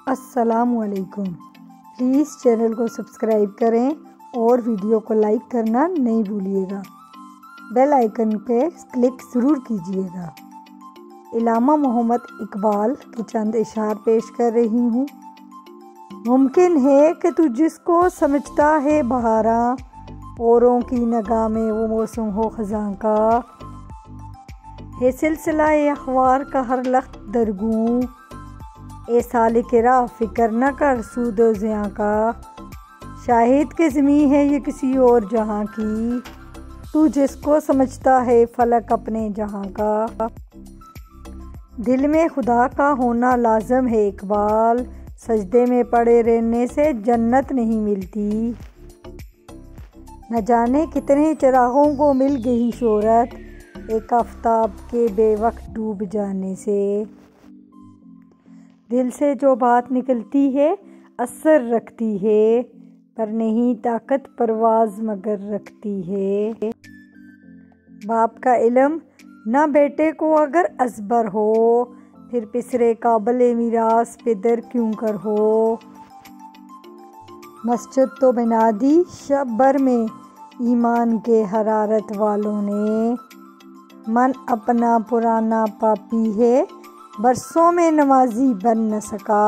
السلام علیکم۔ Please channel کو سبسکرائب کریں اور ویڈیو کو لائک کرنا نہیں بھولیے گا۔ بیل آئیکن پہ کلک ضرور کیجیے گا۔ علامہ محمد اقبال کے چند اشعار پیش کر رہی ہوں۔ ممکن ہے کہ تو جس کو سمجھتا ہے بہاراں، اوروں کی نگاہ میں وہ موسم ہو خزاں کا، ہے سلسلہ اخبار کا ہر لخت درگوں، اے سالک راہ فکر نہ کر سود و زیاں کا، شاہد کے زمیں ہے یہ کسی اور جہاں کی، تو جس کو سمجھتا ہے فلک اپنے جہاں کا، دل میں خدا کا ہونا لازم ہے اقبال، سجدے میں پڑے رہنے سے جنت نہیں ملتی، نہ جانے کتنے چراغوں کو مل گئی شہرت، ایک آفتاب کے بے وقت ڈوب جانے سے، دل سے جو بات نکلتی ہے اثر رکھتی ہے، پر نہیں طاقت پرواز مگر رکھتی ہے، باپ کا علم نہ بیٹے کو اگر ازبر ہو، پھر پسرے قابل میراث پدر کیوں کر ہو، مسجد تو بنا دی شب بھر میں ایمان کے حرارت والوں نے، من اپنا پرانا پاپی ہے برسوں میں نمازی بن نہ سکا۔